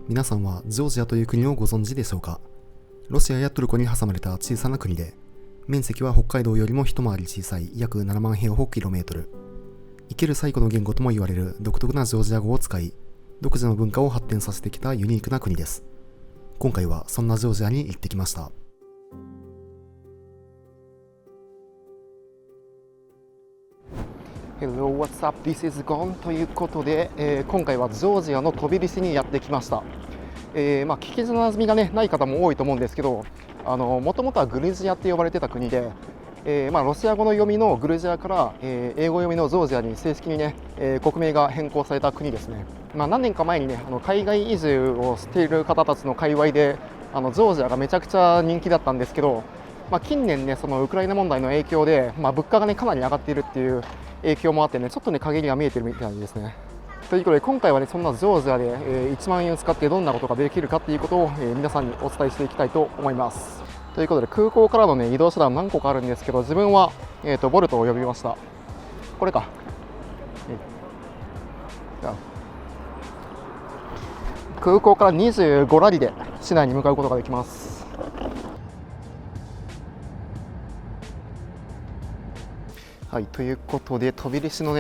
皆さんはジョージアという国をご存知でしょうか。ロシアやトルコに挟まれた小さな国で、面積は北海道よりも一回り小さい約7万平方キロメートル。生ける最古の言語とも言われる独特なジョージア語を使い、独自の文化を発展させてきたユニークな国です。今回はそんなジョージアに行ってきました。Hello, what's up? This is Gon ということで、今回はジョージアのトビリシにやってきました。聞きなじみが、ない方も多いと思うんですけど、もともとはグルジアって呼ばれてた国で、ロシア語の読みのグルジアから、英語読みのジョージアに正式に国名が変更された国ですね。何年か前に海外移住をしている方たちの界隈でジョージアがめちゃくちゃ人気だったんですけど、近年そのウクライナ問題の影響で、物価がかなり上がっているっていう影響もあってちょっと陰りが見えてるみたいですね。ということで今回はそんなジョージアで1万円を使ってどんなことができるかっていうことを皆さんにお伝えしていきたいと思います。ということで空港からの移動手段何個かあるんですけど、自分はボルトを呼びました。これか。空港から25ラリで市内に向かうことができます。はい、ということでトビリシの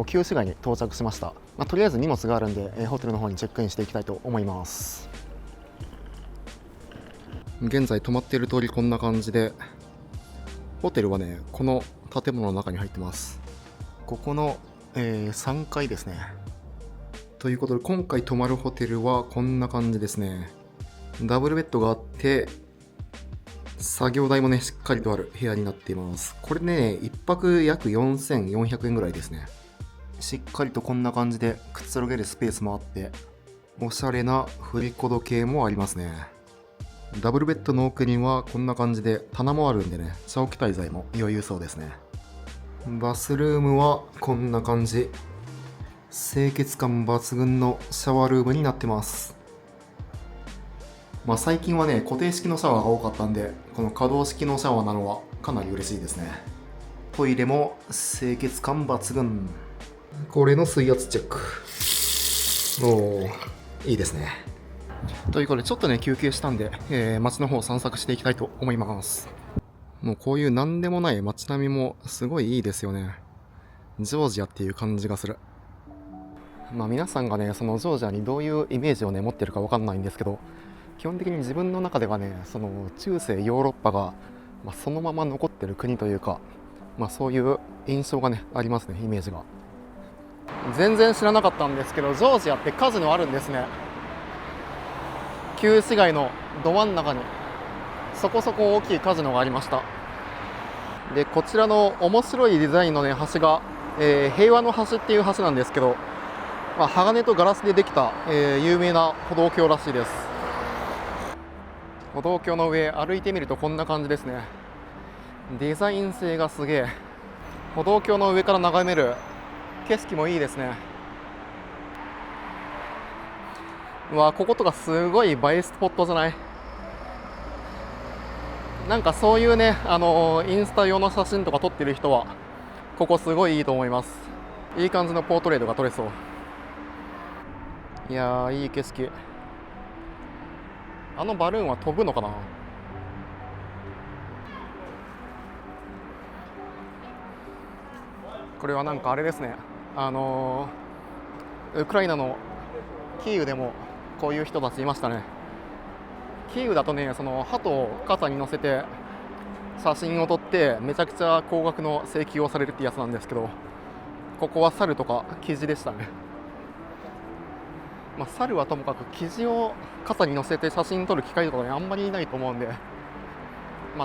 旧市街に到着しました。とりあえず荷物があるんで、ホテルの方にチェックインしていきたいと思います。現在泊まっている通りこんな感じで、ホテルはこの建物の中に入ってます。ここの、3階ですね。ということで今回泊まるホテルはこんな感じですね。ダブルベッドがあって作業台もしっかりとある部屋になっています。これ1泊約4400円ぐらいですね。しっかりとこんな感じでくつろげるスペースもあって、おしゃれな振り子時計もありますね。ダブルベッドの奥にはこんな感じで棚もあるんで長期滞在も余裕そうですね。バスルームはこんな感じ。清潔感抜群のシャワールームになってます。最近は固定式のシャワーが多かったんで、この可動式のシャワーなのはかなり嬉しいですね。トイレも清潔感抜群。これの水圧チェック。いいですね。ということでちょっと休憩したんで、街の方を散策していきたいと思います。もうこういう何でもない街並みもすごいいいですよね。ジョージアっていう感じがする。皆さんがそのジョージアにどういうイメージを持ってるか分かんないんですけど、基本的に自分の中ではその中世ヨーロッパが、そのまま残ってる国というか、そういう印象がありますね、イメージが。全然知らなかったんですけど、ジョージアってカジノあるんですね。旧市街のど真ん中にそこそこ大きいカジノがありました。でこちらの面白いデザインの橋が、平和の橋っていう橋なんですけど、鋼とガラスでできた、有名な歩道橋らしいです。歩道橋の上歩いてみるとこんな感じですね。デザイン性がすげえ。歩道橋の上から眺める景色もいいですね。こことかすごい映えスポットじゃない？そういうインスタ用の写真とか撮ってる人はここすごいいいと思います。いい感じのポートレートが撮れそう。いやー、いい景色。あのバルーンは飛ぶのかな。これはあれですね、ウクライナのキーウでもこういう人たちいましたね。キーウだとその鳩を肩に乗せて写真を撮ってめちゃくちゃ高額の請求をされるってやつなんですけど、ここは猿とかキジでしたね。猿はともかくキジを肩に乗せて写真撮る機会とかあんまりないと思うんで、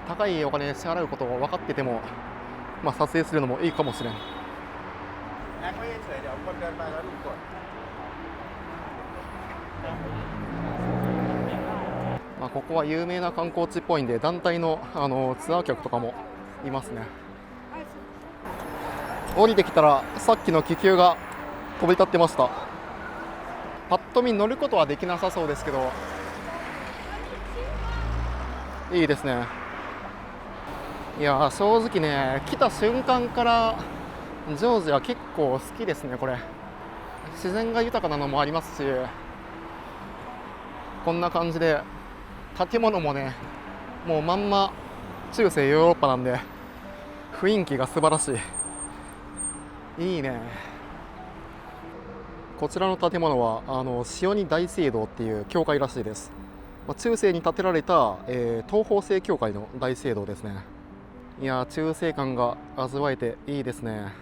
高いお金支払うことを分かってても、撮影するのもいいかもしれん。ここは有名な観光地っぽいんで、団体の、ツアー客とかもいますね。降りてきたらさっきの気球が飛び立ってました。パッと見乗ることはできなさそうですけど、いいですね。いや正直来た瞬間からジョージア結構好きですね。これ自然が豊かなのもありますし、こんな感じで、建物もねもうまんま中世ヨーロッパなんで雰囲気が素晴らしい。いいね。こちらの建物はシオニ大聖堂っていう教会らしいです。中世に建てられた、東方正教会の大聖堂ですね。いや中世感が味わえていいですね。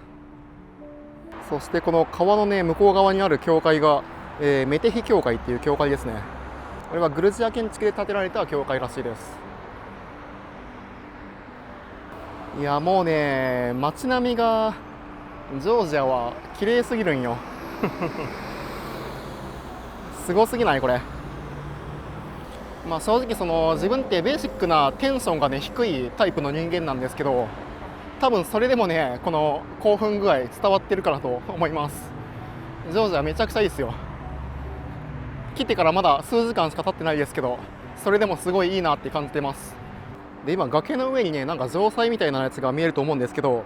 そしてこの川のね向こう側にある教会が、メテヒ教会っていう教会ですね。これはグルジア建築で建てられた教会らしいです。いやもうね街並みがジョージアは綺麗すぎるんよすごすぎないこれ。正直自分ってベーシックなテンションがね低いタイプの人間なんですけど、多分それでもねこの興奮具合伝わってるからと思います。ジョージアめちゃくちゃいいですよ。来てからまだ数時間しか経ってないですけど、それでもすごいいいなって感じてます。で今崖の上にねなんか城塞みたいなやつが見えると思うんですけど、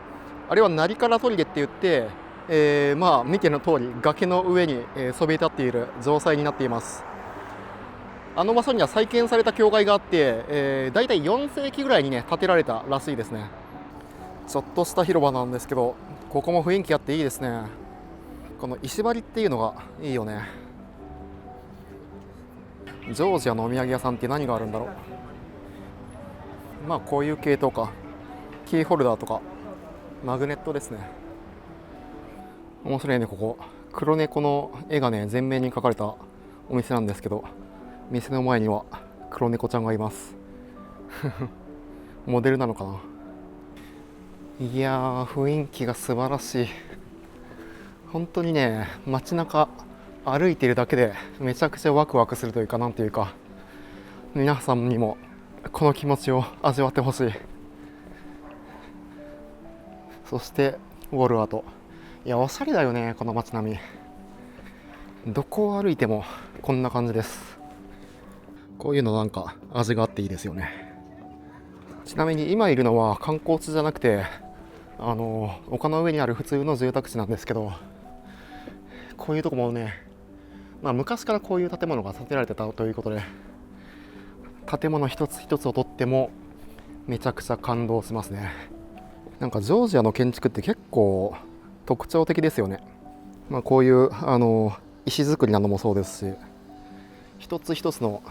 あれはナリカラ砦って言って、見ての通り崖の上に、そびえ立っている城塞になっています。あの場所には再建された教会があって、だいたい4世紀ぐらいにね建てられたらしいですね。ちょっとした広場なんですけど、ここも雰囲気あっていいですね。この石張りっていうのがいいよね。ジョージアのお土産屋さんって何があるんだろう。こういう系統か、キーホルダーとかマグネットですね。面白いね。ここ黒猫の絵がね全面に描かれたお店なんですけど、店の前には黒猫ちゃんがいますモデルなのかな。いやー雰囲気が素晴らしい。本当にね街中歩いているだけでめちゃくちゃワクワクするというか、なんていうか、皆さんにもこの気持ちを味わってほしい。そしてウォルアート、いやおしゃれだよねこの街並み。どこを歩いてもこんな感じです。こういうのなんか味があっていいですよね。ちなみに今いるのは観光地じゃなくて丘の上にある普通の住宅地なんですけど、こういうとこもね、昔からこういう建物が建てられてたということで、建物一つ一つをとってもめちゃくちゃ感動しますね。なんかジョージアの建築って結構特徴的ですよね。こういう石造りなのもそうですし、一つ一つの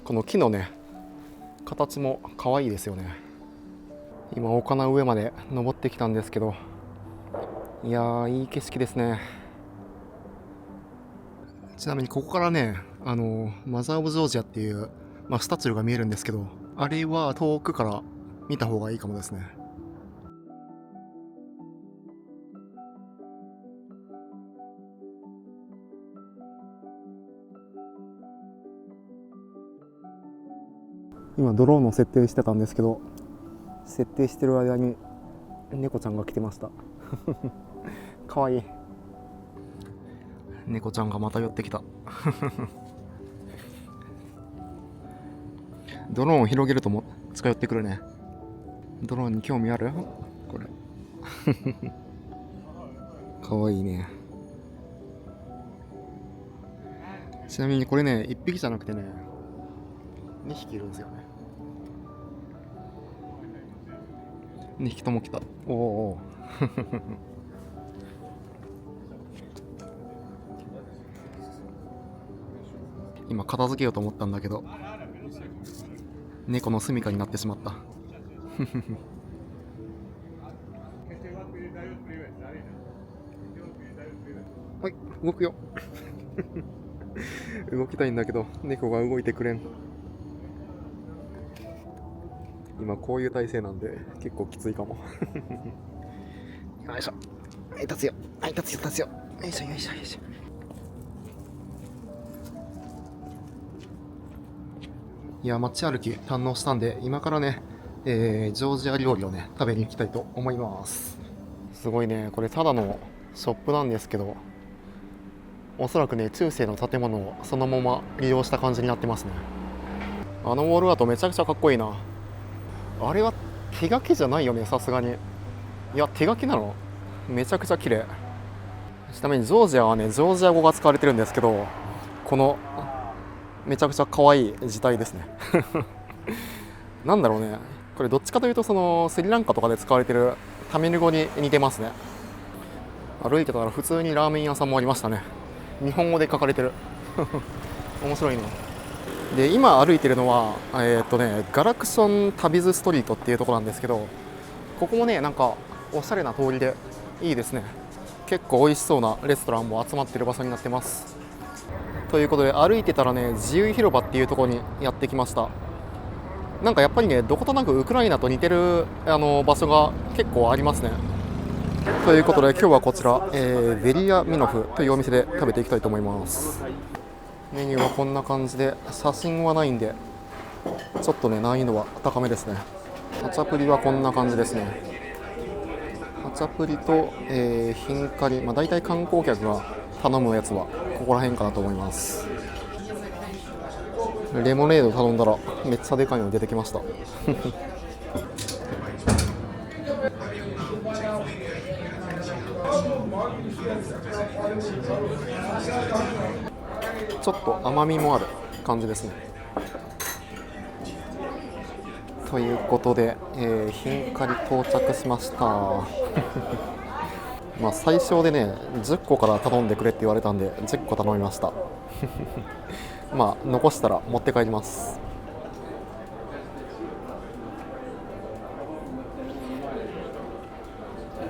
この木のね形も可愛いですよね。今丘の上まで登ってきたんですけど、いやーいい景色ですね。ちなみにここからねマザー・オブ・ジョージアっていう、スタチューが見えるんですけど、あれは遠くから見た方がいいかもですね。今ドローンの設定してたんですけど、設定してる間に猫ちゃんが来てましたかわいい。猫ちゃんがまた寄ってきたドローンを広げるとも近寄ってくるね。ドローンに興味ある？これかわいいね。ちなみにこれね1匹じゃなくてね2匹いるんですよね。2匹とも来た。おお今片付けようと思ったんだけど猫の住処になってしまったはい動くよ動きたいんだけど猫が動いてくれん。今こういう体勢なんで結構きついかもよいしょ、はい立つよ、はい立つよ立つよ、よいしょよいしょよいしょ。いや街歩き堪能したんで、今からね、ジョージア料理をね食べに行きたいと思います。すごいね、これただのショップなんですけど、おそらくね中世の建物をそのまま利用した感じになってますね。ウォールアートめちゃくちゃかっこいいな。あれは手書きじゃないよねさすがに。いや手書きなの、めちゃくちゃ綺麗。ちなみにジョージアはねジョージア語が使われてるんですけど、このめちゃくちゃ可愛い字体ですねなんだろうね、これどっちかというとそのスリランカとかで使われてるタミル語に似てますね。歩いてたら普通にラーメン屋さんもありましたね。日本語で書かれてる面白いね。で今歩いてるのはガラクションタビズストリートっていうところなんですけど、ここもねなんかおしゃれな通りでいいですね。結構美味しそうなレストランも集まってる場所になってます。ということで歩いてたらね、自由広場っていうところにやってきました。なんかやっぱりね、どことなくウクライナと似てる場所が結構ありますね。ということで今日はこちら、ベリアミノフというお店で食べていきたいと思います。メニューはこんな感じで、写真はないんでちょっとね難易度は高めですね。ハチャプリはこんな感じですね。ハチャプリと、ヒンカリ、大体観光客が頼むやつはここら辺かなと思います。レモネード頼んだらめっちゃでかいの出てきましたちょっと甘みもある感じですね。ということで、ヒンカリ到着しました最小でね10個から頼んでくれって言われたんで10個頼みました残したら持って帰ります。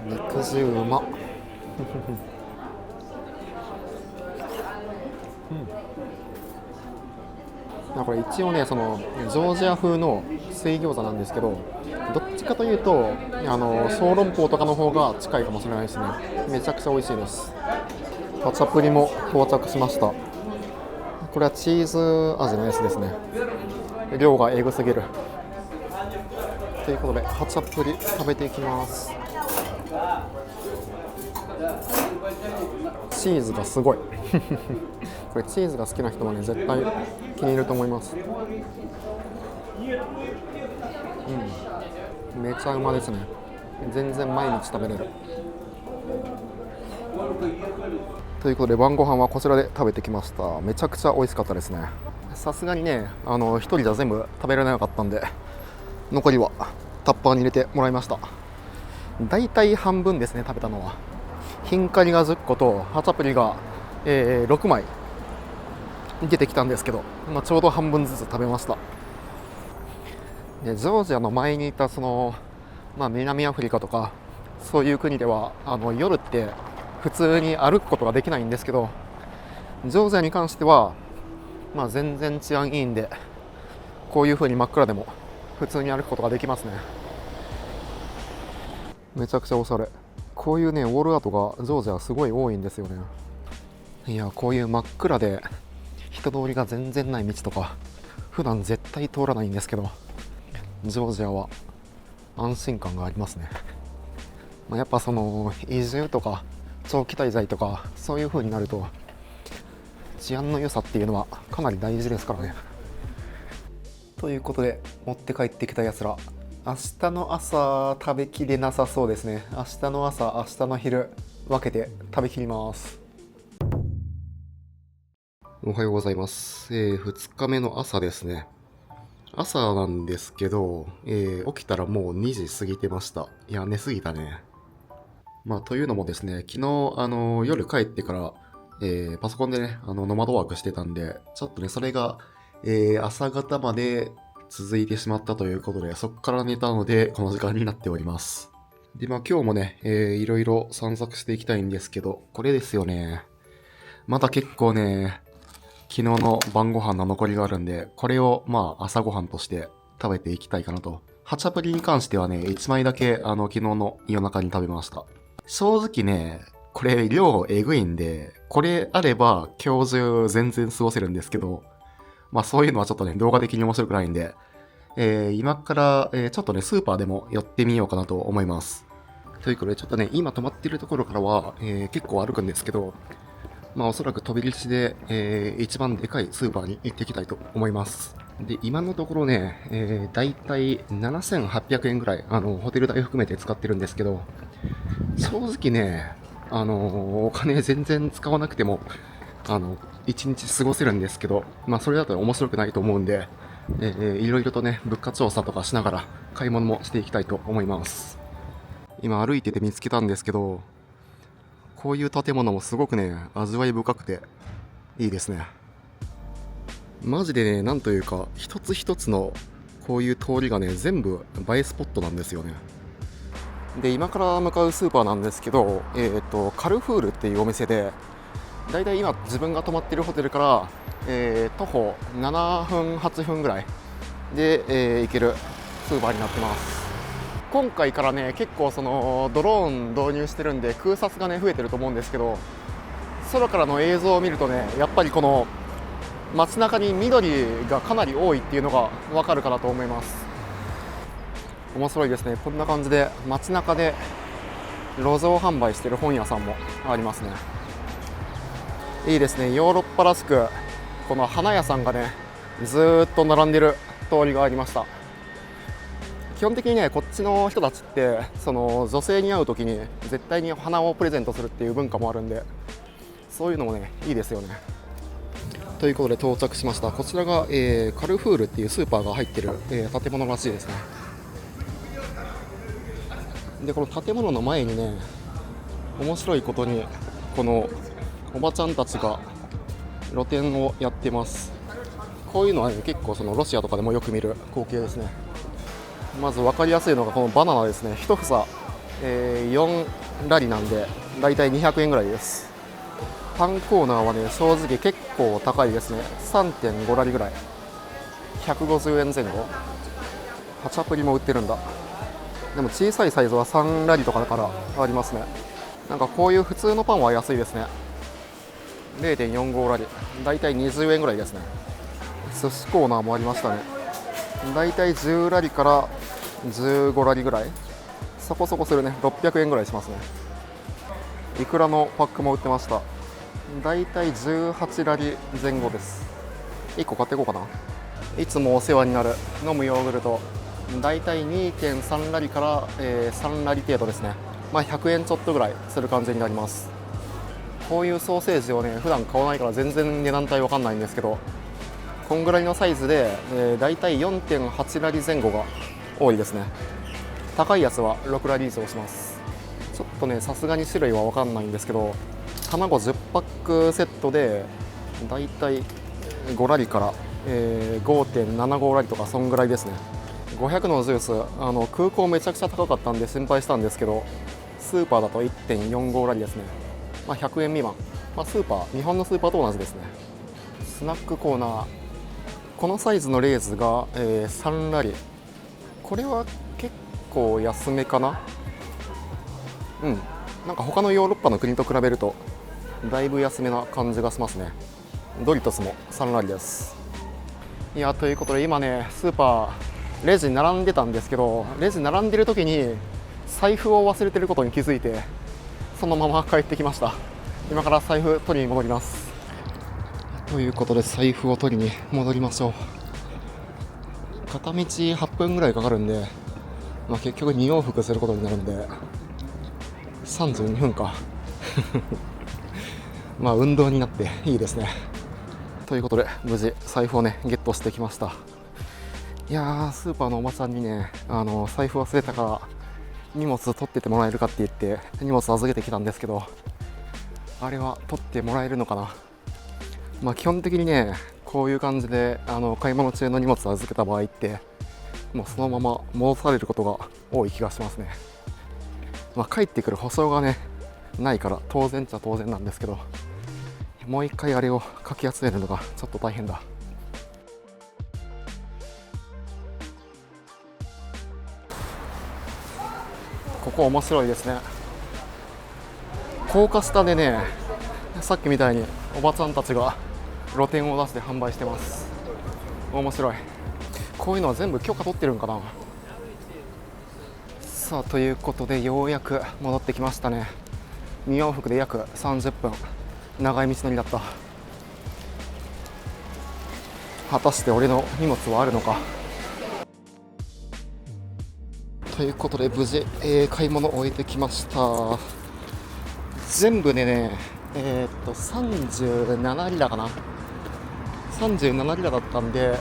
肉汁うまこれ一応ねそのジョージア風の水餃子なんですけど、どっちかというと小籠包とかの方が近いかもしれないですね。めちゃくちゃ美味しいです。ハチャプリも到着しました。これはチーズ味のやつですね。量がエグすぎるということでハチャプリ食べていきます。チーズがすごいこれチーズが好きな人はね絶対気に入ると思います。めちゃうまですね。全然毎日食べれるということで晩ご飯はこちらで食べてきました。めちゃくちゃ美味しかったですね。さすがにね一人じゃ全部食べられなかったんで残りはタッパーに入れてもらいました。だいたい半分ですね食べたのは。ヒンカリが10個とハチャプリが、6枚出てきたんですけど、ちょうど半分ずつ食べました。でジョージアの前にいたその、南アフリカとかそういう国では夜って普通に歩くことができないんですけど、ジョージアに関しては、全然治安いいんでこういう風に真っ暗でも普通に歩くことができますね。めちゃくちゃおしゃれ。こういうねウォールアートがジョージアすごい多いんですよね。いやこういう真っ暗で人通りが全然ない道とか普段絶対通らないんですけど、ジョージアは安心感がありますね。やっぱその移住とか長期滞在とかそういう風になると治安の良さっていうのはかなり大事ですからね。ということで持って帰ってきたやつら明日の朝食べきれなさそうですね。明日の朝明日の昼分けて食べきります。おはようございます。2日目の朝ですね。朝なんですけど、起きたらもう2時過ぎてました。いや寝すぎたね。というのもですね、昨日夜帰ってから、パソコンでねノマドワークしてたんで、ちょっとねそれが、朝方まで続いてしまったということで、そこから寝たのでこの時間になっております。で今日もね、いろいろ散策していきたいんですけど、これですよね。また結構ね昨日の晩ご飯の残りがあるんで、これを朝ご飯として食べていきたいかなと。ハチャプリに関してはね1枚だけ昨日の夜中に食べました。正直ねこれ量えぐいんで、これあれば今日中全然過ごせるんですけど、そういうのはちょっとね動画的に面白くないんで、今から、ちょっとねスーパーでも寄ってみようかなと思います。ということでちょっとね今泊まってるところからは、結構歩くんですけど、おそらく飛び出しで、一番でかいスーパーに行ってきたいと思います。で今のところね、だいたい7800円ぐらいホテル代含めて使ってるんですけど、正直ねお金全然使わなくても1日過ごせるんですけど、それだと面白くないと思うんで、いろいろとね、物価調査とかしながら買い物もしていきたいと思います。今歩いてて見つけたんですけど、こういう建物もすごくね、味わい深くていいですね。マジでね、なんというか、一つ一つのこういう通りがね、全部映えスポットなんですよね。で、今から向かうスーパーなんですけど、カルフールっていうお店で、だいたい今自分が泊まっているホテルから、徒歩7分、8分ぐらいで、行けるスーパーになってます。今回からね、結構そのドローン導入してるんで空撮がね増えてると思うんですけど、空からの映像を見るとね、やっぱりこの街中に緑がかなり多いっていうのが分かるかなと思います。面白いですね。こんな感じで街中で路上販売してる本屋さんもありますね。いいですね。ヨーロッパらしくこの花屋さんがねずーっと並んでる通りがありました。基本的にね、こっちの人たちってその女性に会う時に絶対に花をプレゼントするっていう文化もあるんで、そういうのもねいいですよね。ということで到着しました。こちらが、カルフールっていうスーパーが入ってる、建物らしいですね。でこの建物の前にね、面白いことにこのおばちゃんたちが露店をやってます。こういうのは、ね、結構そのロシアとかでもよく見る光景ですね。まず分かりやすいのがこのバナナですね。1房、4ラリなんでだいたい200円ぐらいです。パンコーナーはね、正直結構高いですね。3.5 ラリぐらい、150円前後。ハチャプリも売ってるんだ。でも小さいサイズは3ラリとかだからありますね。なんかこういう普通のパンは安いですね。0.45 ラリ、だいたい20円ぐらいですね。寿司コーナーもありましたね。だいたい10ラリから15ラリぐらい、そこそこするね。600円ぐらいしますね。イクラのパックも売ってました。だいたい18ラリ前後です。1個買っていこうかな。いつもお世話になる飲むヨーグルト、だいたい 2.3 ラリから、3ラリ程度ですね。100円ちょっとぐらいする感じになります。こういうソーセージをね普段買わないから全然値段帯わかんないんですけど、こんぐらいのサイズで、だいたい 4.8 ラリ前後が多いですね。高いやつは6ラリ以上します。ちょっとねさすがに種類は分かんないんですけど、卵10パックセットでだいたい5ラリから、5.75 ラリとかそんぐらいですね。500のジュース、空港めちゃくちゃ高かったんで心配したんですけど、スーパーだと 1.45 ラリですね。100円未満、スーパー、日本のスーパーと同じですね。スナックコーナー、このサイズのレーズが、3ラリ、これは結構安めかな。なんか他のヨーロッパの国と比べるとだいぶ安めな感じがしますね。ドリトスも3ラリです。いや、ということで今ねスーパーレジに並んでたんですけど、レジ並んでる時に財布を忘れてることに気づいて、そのまま帰ってきました。今から財布取りに戻ります。ということで財布を取りに戻りましょう。片道8分ぐらいかかるんで、結局2往復することになるんで32分か運動になっていいですね。ということで無事財布をねゲットしてきました。いやー、スーパーのおばさんにね財布忘れたから荷物取っててもらえるかって言って荷物預けてきたんですけど、あれは取ってもらえるのかな。基本的にねこういう感じで買い物中の荷物を預けた場合ってもうそのまま戻されることが多い気がしますね。帰ってくる保証がねないから当然っちゃ当然なんですけど、もう一回あれをかき集めるのがちょっと大変だ。ここ面白いですね。高架下でね、さっきみたいにおばちゃんたちが露店を出して販売してます。面白い。こういうのは全部許可取ってるんかな。さあ、ということでようやく戻ってきましたね。2往復で約30分、長い道のりだった。果たして俺の荷物はあるのか。ということで無事、買い物を終えてきました。全部でね、37リラかな。37リラだったんで、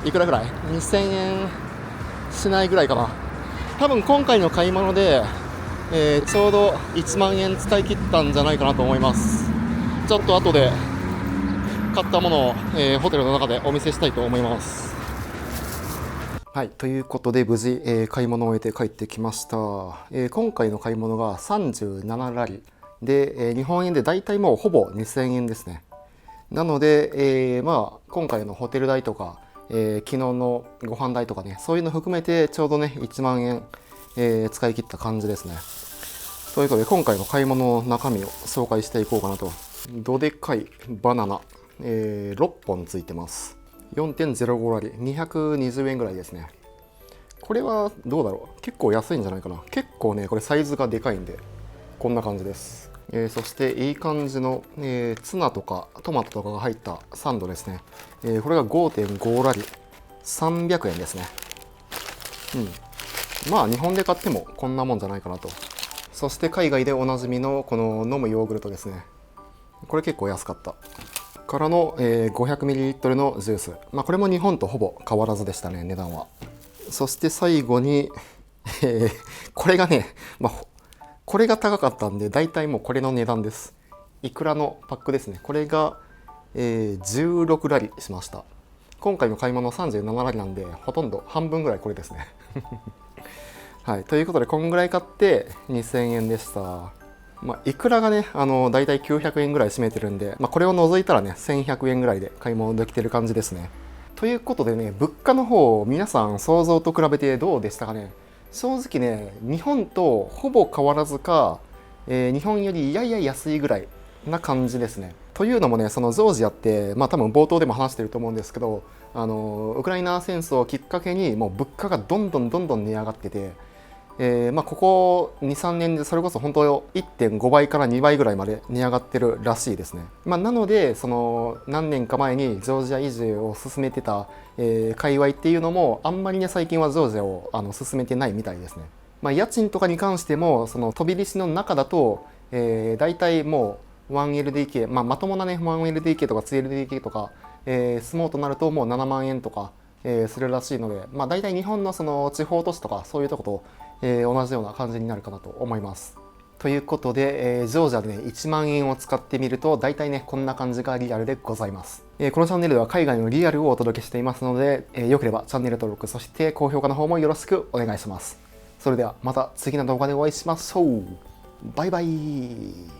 いくらぐらい ?2000 円しないぐらいかな。多分今回の買い物で、ちょうど1万円使い切ったんじゃないかなと思います。ちょっと後で買ったものを、ホテルの中でお見せしたいと思います。はい、ということで無事、買い物を終えて帰ってきました。今回の買い物が37ラリで、日本円でだいたいもうほぼ2000円ですね。なので、今回のホテル代とか、昨日のご飯代とかね、そういうの含めてちょうどね1万円、使い切った感じですね。ということで今回の買い物の中身を紹介していこうかなと。どでかいバナナ、6本ついてます。4.05 ラリ220円ぐらいですね。これはどうだろう、結構安いんじゃないかな。結構ねこれサイズがでかいんでこんな感じです。そしていい感じの、ツナとかトマトとかが入ったサンドですね。これが 5.5 ラリ300円ですね。まあ日本で買ってもこんなもんじゃないかなと。そして海外でおなじみのこの飲むヨーグルトですね。これ結構安かったからの、500ml のジュース。これも日本とほぼ変わらずでしたね、値段は。そして最後に、これがね、これが高かったんでだいたいもうこれの値段です。イクラのパックですね。これが、16ラリしました。今回の買い物37ラリなんでほとんど半分ぐらいこれですね。はい、ということでこんぐらい買って2000円でした。イクラがね、だいたい900円ぐらい占めてるんで、これを除いたらね、1100円ぐらいで買い物できてる感じですね。ということでね、物価の方、皆さん想像と比べてどうでしたかね。正直ね、日本とほぼ変わらずか、日本よりやや安いぐらいな感じですね。というのもね、そのジョージアって、多分冒頭でも話してると思うんですけど、ウクライナ戦争をきっかけにもう物価がどんどん値上がってて、ここ 2,3 年でそれこそ本当 1.5 倍から2倍ぐらいまで値上がってるらしいですね。なのでその何年か前にジョージア移住を進めてた、界隈っていうのもあんまりね最近はジョージアを進めてないみたいですね。家賃とかに関してもその飛び石の中だと、だいたいもう 1LDK、まともなね 1LDK とか 2LDK とか、住もうとなるともう7万円とか、するらしいので、だいたい日本のその地方都市とかそういうとこと、同じような感じになるかなと思います。ということで、ジョージアでね1万円を使ってみるとだいたいねこんな感じがリアルでございます。このチャンネルでは海外のリアルをお届けしていますので、よければチャンネル登録そして高評価の方もよろしくお願いします。それではまた次の動画でお会いしましょう。バイバイ。